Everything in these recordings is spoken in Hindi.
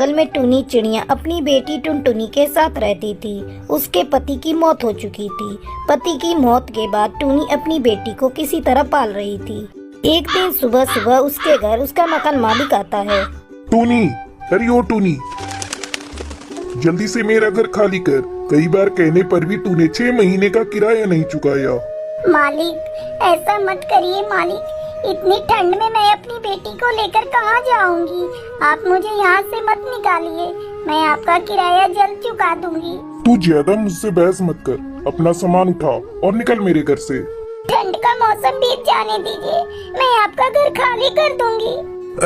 जंगल में टूनी चिड़िया अपनी बेटी टुनटुनी के साथ रहती थी। उसके पति की मौत हो चुकी थी। पति की मौत के बाद टूनी अपनी बेटी को किसी तरह पाल रही थी। एक दिन सुबह सुबह उसके घर उसका मकान मालिक आता है। टूनी, अरे ओ टूनी, जल्दी से मेरा घर खाली कर। कई बार कहने पर भी तूने 6 महीने का किराया नहीं चुकाया। मालिक, ऐसा मत करिए मालिक। इतनी ठंड में मैं अपनी बेटी को लेकर कहाँ जाऊंगी। आप मुझे यहाँ से मत निकालिए। मैं आपका किराया जल्द चुका दूंगी। तू ज्यादा मुझसे बहस मत कर। अपना सामान उठा और निकल मेरे घर से। ठंड का मौसम बीत जाने दीजिए, मैं आपका घर खाली कर दूंगी।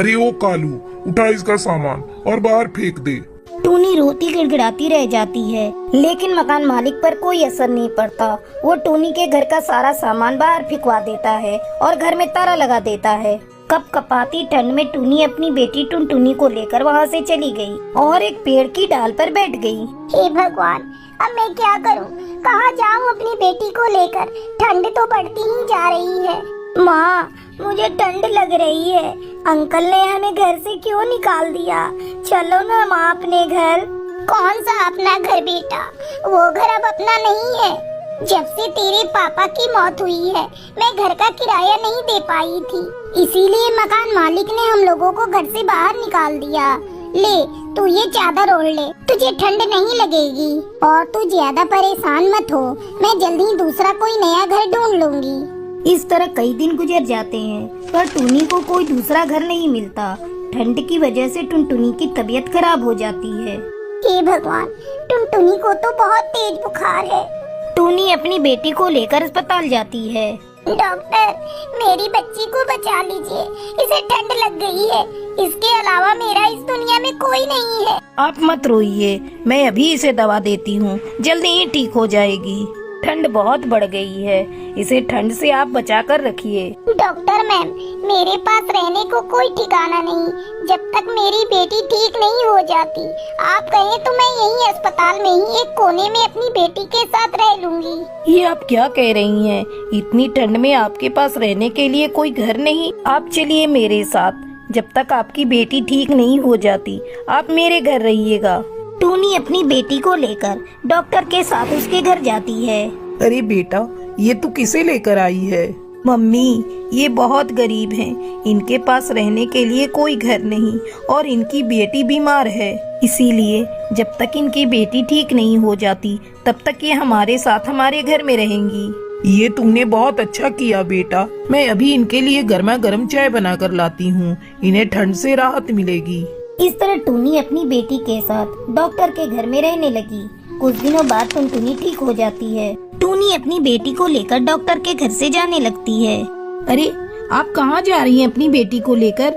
अरे ओ कालू, उठा इसका सामान और बाहर फेंक दे। टूनी रोती गिड़गिड़ाती रह जाती है, लेकिन मकान मालिक पर कोई असर नहीं पड़ता। वो टूनी के घर का सारा सामान बाहर फेंकवा देता है और घर में ताला लगा देता है। कपकपाती ठंड में टूनी अपनी बेटी टुनटुनी को लेकर वहाँ से चली गई और एक पेड़ की डाल पर बैठ गई। हे भगवान, अब मैं क्या करूं? कहाँ जाऊं अपनी बेटी को लेकर? ठंड तो बढ़ती ही जा रही है। माँ, मुझे ठंड लग रही है। अंकल ने हमें घर से क्यों निकाल दिया? चलो ना माँ अपने घर। कौन सा अपना घर बेटा? वो घर अब अपना नहीं है। जब से तेरे पापा की मौत हुई है, मैं घर का किराया नहीं दे पाई थी, इसीलिए मकान मालिक ने हम लोगों को घर से बाहर निकाल दिया। ले, तू ये चादर ओढ़ ले, तुझे ठंड नहीं लगेगी। और तू ज्यादा परेशान मत हो, मैं जल्दी ही दूसरा कोई नया घर ढूंढ लूंगी। इस तरह कई दिन गुजर जाते हैं, पर टूनी को कोई दूसरा घर नहीं मिलता। ठंड की वजह से टुनटुनी की तबीयत खराब हो जाती है। हे भगवान, टुनटुनी को तो बहुत तेज बुखार है। टूनी अपनी बेटी को लेकर अस्पताल जाती है। डॉक्टर, मेरी बच्ची को बचा लीजिए, इसे ठंड लग गई है। इसके अलावा मेरा इस दुनिया में कोई नहीं है। आप मत रोइए, मैं अभी इसे दवा देती हूँ, जल्दी ही ठीक हो जाएगी। ठंड बहुत बढ़ गई है, इसे ठंड से आप बचा कर रखिए। डॉक्टर मैम, मेरे पास रहने को कोई ठिकाना नहीं जब तक मेरी बेटी ठीक नहीं हो जाती। आप कहें तो मैं यहीं अस्पताल में ही एक कोने में अपनी बेटी के साथ रह लूंगी। ये आप क्या कह रही हैं? इतनी ठंड में आपके पास रहने के लिए कोई घर नहीं? आप चलिए मेरे साथ, जब तक आपकी बेटी ठीक नहीं हो जाती आप मेरे घर रहिएगा। टूनी अपनी बेटी को लेकर डॉक्टर के साथ उसके घर जाती है। अरे बेटा, ये तू किसे लेकर आई है? मम्मी, ये बहुत गरीब हैं, इनके पास रहने के लिए कोई घर नहीं और इनकी बेटी बीमार है। इसीलिए जब तक इनकी बेटी ठीक नहीं हो जाती तब तक ये हमारे साथ हमारे घर में रहेंगी। ये तुमने बहुत अच्छा किया बेटा। मैं अभी इनके लिए गर्मा गर्म चाय बनाकर लाती हूँ, इन्हें ठंड से राहत मिलेगी। इस तरह टूनी अपनी बेटी के साथ डॉक्टर के घर में रहने लगी। कुछ दिनों बाद टुनटुनी ठीक हो जाती है। टूनी अपनी बेटी को लेकर डॉक्टर के घर से जाने लगती है। अरे, आप कहाँ जा रही हैं अपनी बेटी को लेकर?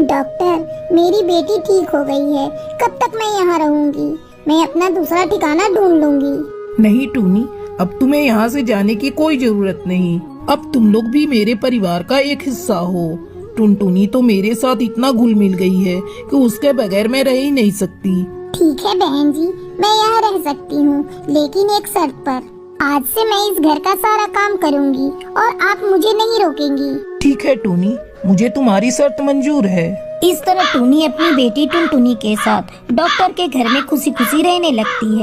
डॉक्टर, मेरी बेटी ठीक हो गई है। कब तक मैं यहाँ रहूंगी? मैं अपना दूसरा ठिकाना ढूंढ लूंगी। नहीं टूनी, अब तुम्हें यहाँ से जाने की कोई जरूरत नहीं। अब तुम लोग भी मेरे परिवार का एक हिस्सा हो। टुनटुनी तो मेरे साथ इतना घुल मिल गई है कि उसके बगैर मैं रह ही नहीं सकती। ठीक है बहन जी, मैं यहाँ रह सकती हूँ, लेकिन एक शर्त पर। आज से मैं इस घर का सारा काम करूँगी और आप मुझे नहीं रोकेंगी। ठीक है टूनी, मुझे तुम्हारी शर्त मंजूर है। इस तरह टूनी अपनी बेटी टुनटुनी के साथ डॉक्टर के घर में खुशी खुशी रहने लगती है।